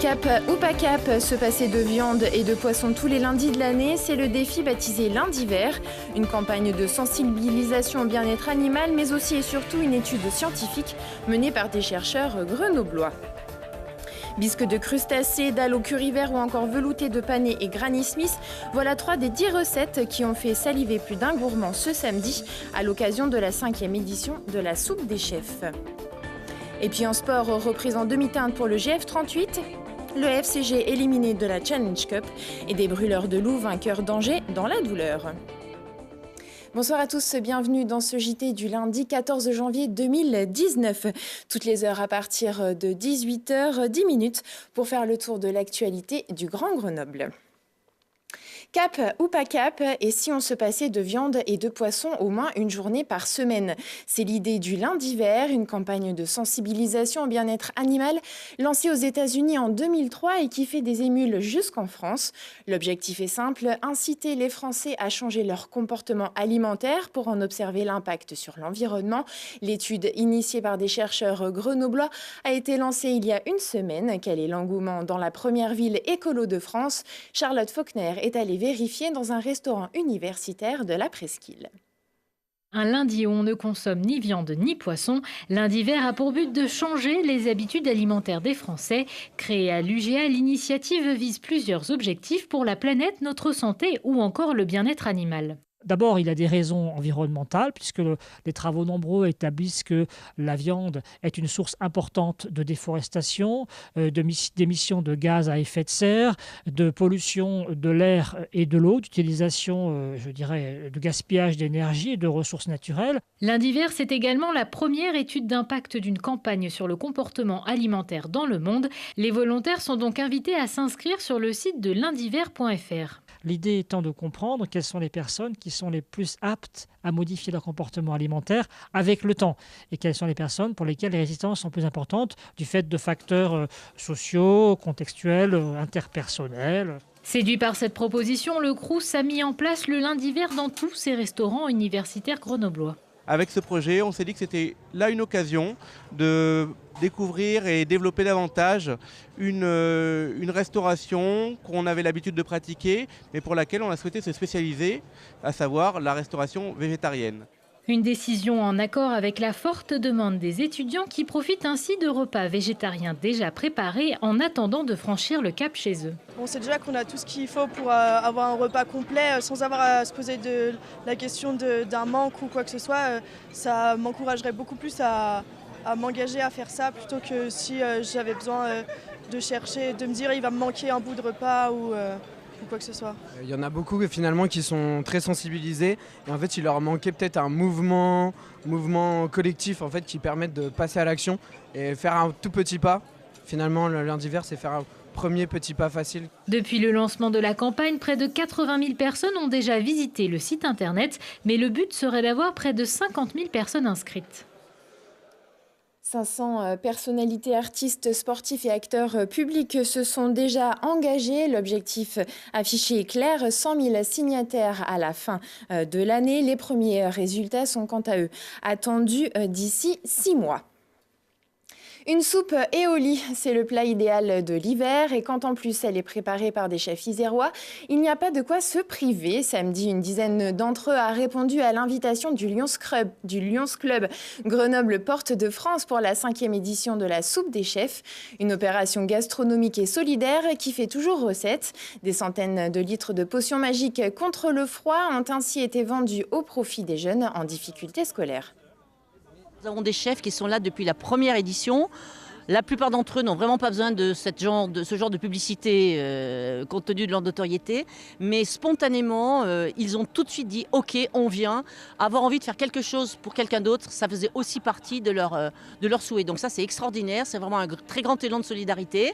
Cap ou pas cap, se passer de viande et de poisson tous les lundis de l'année, c'est le défi baptisé Lundi Vert, une campagne de sensibilisation au bien-être animal, mais aussi et surtout une étude scientifique menée par des chercheurs grenoblois. Bisques de crustacés, dalles au curry vert ou encore velouté de panais et Granny Smith, voilà 3 des 10 recettes qui ont fait saliver plus d'un gourmand ce samedi à l'occasion de la 5e édition de la soupe des chefs. Et puis en sport, reprise en demi-teinte pour le GF38, le FCG éliminé de la Challenge Cup et des brûleurs de loup vainqueurs d'Angers dans la douleur. Bonsoir à tous, bienvenue dans ce JT du lundi 14 janvier 2019. Toutes les heures à partir de 18h10 pour faire le tour de l'actualité du Grand Grenoble. Cap ou pas cap, et si on se passait de viande et de poisson au moins une journée par semaine? C'est l'idée du Lundi Vert, une campagne de sensibilisation au bien-être animal lancée aux États-Unis en 2003 et qui fait des émules jusqu'en France. L'objectif est simple, inciter les Français à changer leur comportement alimentaire pour en observer l'impact sur l'environnement. L'étude initiée par des chercheurs grenoblois a été lancée il y a une semaine. Quel est l'engouement dans la première ville écolo de France? Charlotte Faulkner est allée vérifier dans un restaurant universitaire de la Presqu'île. Un lundi où on ne consomme ni viande ni poisson, Lundi Vert a pour but de changer les habitudes alimentaires des Français. Créé à l'UGA, l'initiative vise plusieurs objectifs pour la planète, notre santé ou encore le bien-être animal. D'abord, il y a des raisons environnementales, puisque les travaux nombreux établissent que la viande est une source importante de déforestation, d'émissions de gaz à effet de serre, de pollution de l'air et de l'eau, d'utilisation, de gaspillage d'énergie et de ressources naturelles. Lundi Vert, c'est également la première étude d'impact d'une campagne sur le comportement alimentaire dans le monde. Les volontaires sont donc invités à s'inscrire sur le site de lundivert.fr. L'idée étant de comprendre quelles sont les personnes qui sont les plus aptes à modifier leur comportement alimentaire avec le temps et quelles sont les personnes pour lesquelles les résistances sont plus importantes du fait de facteurs sociaux, contextuels, interpersonnels. Séduit par cette proposition, le Crous a mis en place le Lundi Vert dans tous ses restaurants universitaires grenoblois. Avec ce projet, on s'est dit que c'était là une occasion de découvrir et développer davantage une restauration qu'on avait l'habitude de pratiquer, mais pour laquelle on a souhaité se spécialiser, à savoir la restauration végétarienne. Une décision en accord avec la forte demande des étudiants qui profitent ainsi de repas végétariens déjà préparés en attendant de franchir le cap chez eux. On sait déjà qu'on a tout ce qu'il faut pour avoir un repas complet sans avoir à se poser de la question d'un manque ou quoi que ce soit. Ça m'encouragerait beaucoup plus à m'engager à faire ça plutôt que si j'avais besoin de chercher, de me dire il va me manquer un bout de repas ou quoi que ce soit. Il y en a beaucoup finalement qui sont très sensibilisés et en fait il leur manquait peut-être un mouvement collectif en fait qui permette de passer à l'action et faire un tout petit pas. Finalement le Lundi Vert c'est faire un premier petit pas facile. Depuis le lancement de la campagne, près de 80 000 personnes ont déjà visité le site internet, mais le but serait d'avoir près de 50 000 personnes inscrites. 500 personnalités, artistes, sportifs et acteurs publics se sont déjà engagés. L'objectif affiché est clair, 100 000 signataires à la fin de l'année. Les premiers résultats sont quant à eux attendus d'ici 6 mois. Une soupe éolie, c'est le plat idéal de l'hiver et quand en plus elle est préparée par des chefs isérois, il n'y a pas de quoi se priver. Samedi, une dizaine d'entre eux a répondu à l'invitation du Lions Club Grenoble Porte de France pour la 5e édition de la soupe des chefs. Une opération gastronomique et solidaire qui fait toujours recette. Des centaines de litres de potions magiques contre le froid ont ainsi été vendus au profit des jeunes en difficulté scolaire. Nous avons des chefs qui sont là depuis la première édition. La plupart d'entre eux n'ont vraiment pas besoin de ce genre de publicité compte tenu de leur notoriété. Mais spontanément, ils ont tout de suite dit « Ok, on vient ». Avoir envie de faire quelque chose pour quelqu'un d'autre, ça faisait aussi partie de leur souhait. Donc ça, c'est extraordinaire. C'est vraiment un très grand élan de solidarité.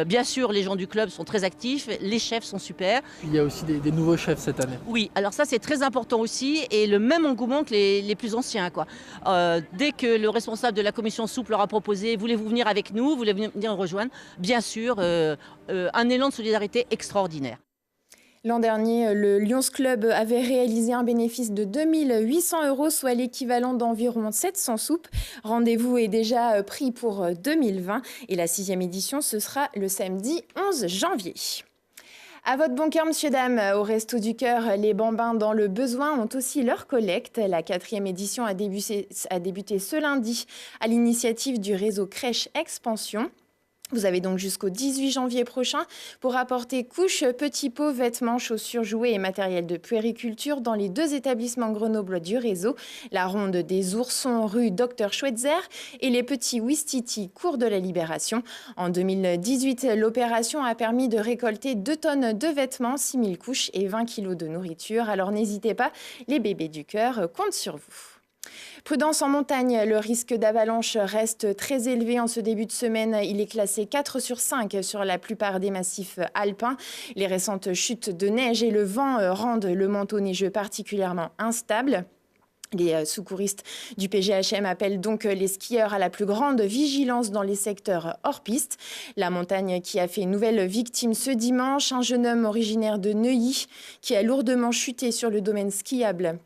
Bien sûr, les gens du club sont très actifs. Les chefs sont super. Il y a aussi des nouveaux chefs cette année. Oui, alors ça, c'est très important aussi. Et le même engouement que les plus anciens, quoi. Dès que le responsable de la commission soupe leur a proposé « Voulez-vous venir avec nous, voulez venir rejoindre ?» Bien sûr, un élan de solidarité extraordinaire. L'an dernier, le Lions Club avait réalisé un bénéfice de 2 800 €, soit l'équivalent d'environ 700 soupes. Rendez-vous est déjà pris pour 2020 et la 6e édition, ce sera le samedi 11 janvier. À votre bon cœur, monsieur, dame, au Resto du Cœur, les bambins dans le besoin ont aussi leur collecte. La 4e édition a débuté ce lundi à l'initiative du réseau Crèche Expansion. Vous avez donc jusqu'au 18 janvier prochain pour apporter couches, petits pots, vêtements, chaussures, jouets et matériel de puériculture dans les 2 établissements grenoblois du réseau, la Ronde des Oursons, rue Dr Schweitzer et les petits Ouistiti, cours de la Libération. En 2018, l'opération a permis de récolter 2 tonnes de vêtements, 6 000 couches et 20 kilos de nourriture. Alors n'hésitez pas, les bébés du cœur comptent sur vous. Prudence en montagne, le risque d'avalanche reste très élevé en ce début de semaine. Il est classé 4 sur 5 sur la plupart des massifs alpins. Les récentes chutes de neige et le vent rendent le manteau neigeux particulièrement instable. Les secouristes du PGHM appellent donc les skieurs à la plus grande vigilance dans les secteurs hors piste. La montagne qui a fait une nouvelle victime ce dimanche, un jeune homme originaire de Neuilly qui a lourdement chuté sur le domaine skiable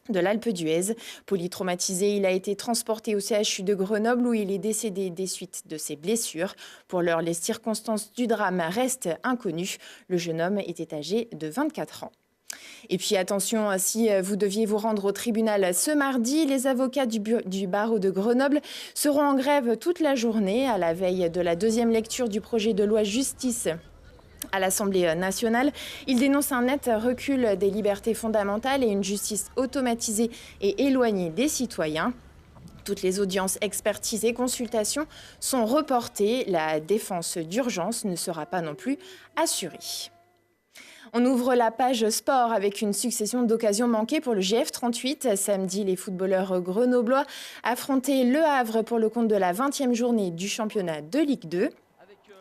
de l'Alpe d'Huez. Polytraumatisé, il a été transporté au CHU de Grenoble où il est décédé des suites de ses blessures. Pour l'heure, les circonstances du drame restent inconnues. Le jeune homme était âgé de 24 ans. Et puis attention, si vous deviez vous rendre au tribunal ce mardi, les avocats du barreau de Grenoble seront en grève toute la journée à la veille de la 2e lecture du projet de loi justice à l'Assemblée nationale. Il dénonce un net recul des libertés fondamentales et une justice automatisée et éloignée des citoyens. Toutes les audiences, expertises et consultations sont reportées. La défense d'urgence ne sera pas non plus assurée. On ouvre la page sport avec une succession d'occasions manquées pour le GF 38. Samedi, les footballeurs grenoblois affrontaient Le Havre pour le compte de la 20e journée du championnat de Ligue 2.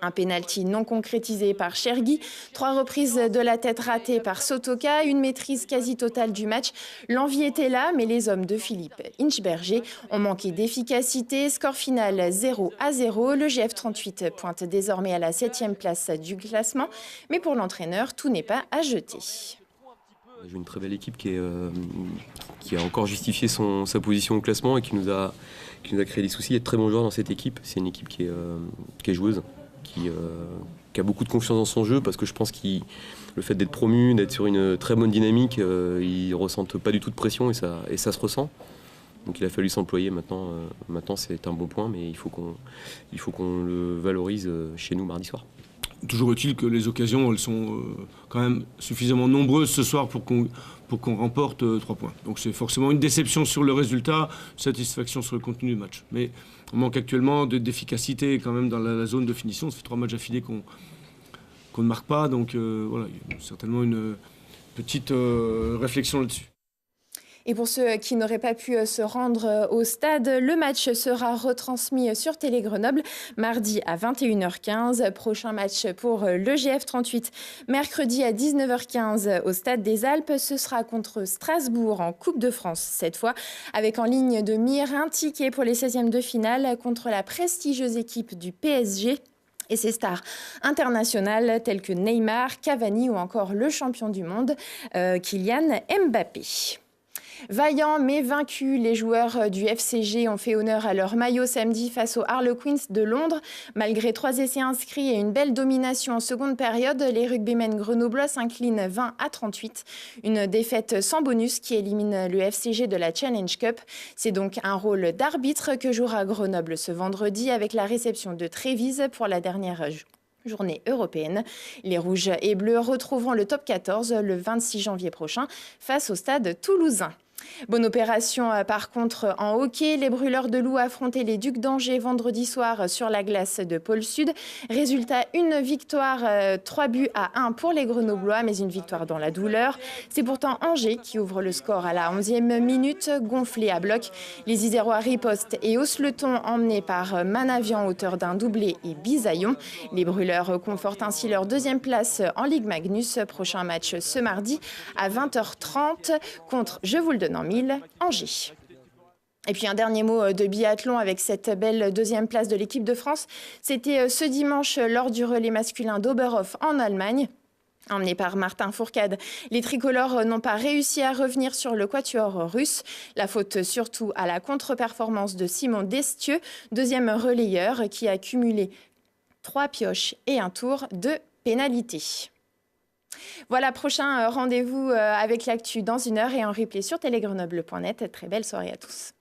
Un pénalty non concrétisé par Chergui, 3 reprises de la tête ratées par Sotoka, une maîtrise quasi totale du match. L'envie était là, mais les hommes de Philippe Inchberger ont manqué d'efficacité. Score final 0-0. Le GF 38 pointe désormais à la 7e place du classement. Mais pour l'entraîneur, tout n'est pas à jeter. On a joué une très belle équipe qui a encore justifié sa position au classement et qui nous a créé des soucis. Il y a de très bons joueurs dans cette équipe. C'est une équipe qui est joueuse. Qui a beaucoup de confiance dans son jeu parce que je pense que le fait d'être promu, d'être sur une très bonne dynamique, ils ne ressentent pas du tout de pression et ça se ressent. Donc il a fallu s'employer maintenant. Maintenant c'est un bon point, mais il faut qu'on le valorise chez nous mardi soir. Toujours est-il que les occasions, elles sont quand même suffisamment nombreuses ce soir pour qu'on remporte 3 points. Donc c'est forcément une déception sur le résultat, satisfaction sur le contenu du match. Mais on manque actuellement d'efficacité quand même dans la zone de finition. Ça fait 3 matchs affilés qu'on ne marque pas. Donc voilà, il y a certainement une petite réflexion là-dessus. Et pour ceux qui n'auraient pas pu se rendre au stade, le match sera retransmis sur Télé Grenoble mardi à 21h15. Prochain match pour le GF 38 mercredi à 19h15 au Stade des Alpes. Ce sera contre Strasbourg en Coupe de France cette fois, avec en ligne de mire un ticket pour les 16e de finale contre la prestigieuse équipe du PSG. Et ses stars internationales telles que Neymar, Cavani ou encore le champion du monde, Kylian Mbappé. Vaillants mais vaincus, les joueurs du FCG ont fait honneur à leur maillot samedi face aux Harlequins de Londres. Malgré 3 essais inscrits et une belle domination en seconde période, les rugbymen grenoblois s'inclinent 20-38. Une défaite sans bonus qui élimine le FCG de la Challenge Cup. C'est donc un rôle d'arbitre que jouera Grenoble ce vendredi avec la réception de Trévise pour la dernière journée européenne. Les Rouges et Bleus retrouveront le top 14 le 26 janvier prochain face au Stade toulousain. Bonne opération par contre en hockey. Les Brûleurs de Loup affrontaient les Ducs d'Angers vendredi soir sur la glace de Pôle Sud. Résultat, une victoire 3-1 pour les Grenoblois, mais une victoire dans la douleur. C'est pourtant Angers qui ouvre le score à la 11e minute, gonflé à bloc. Les Isérois ripostent et haussent le ton, emmenés par Manavian, auteur d'un doublé, et Bisaillon. Les Brûleurs confortent ainsi leur 2e place en Ligue Magnus. Prochain match ce mardi à 20h30 contre, je vous le donne en mille, Angers. Et puis un dernier mot de biathlon avec cette belle 2e place de l'équipe de France. C'était ce dimanche lors du relais masculin d'Oberhof en Allemagne. Emmenés par Martin Fourcade, les tricolores n'ont pas réussi à revenir sur le quatuor russe. La faute surtout à la contre-performance de Simon Destieux, deuxième relayeur, qui a cumulé 3 pioches et un tour de pénalité. Voilà, prochain rendez-vous avec l'actu dans 1 heure et en replay sur télégrenoble.net. Très belle soirée à tous.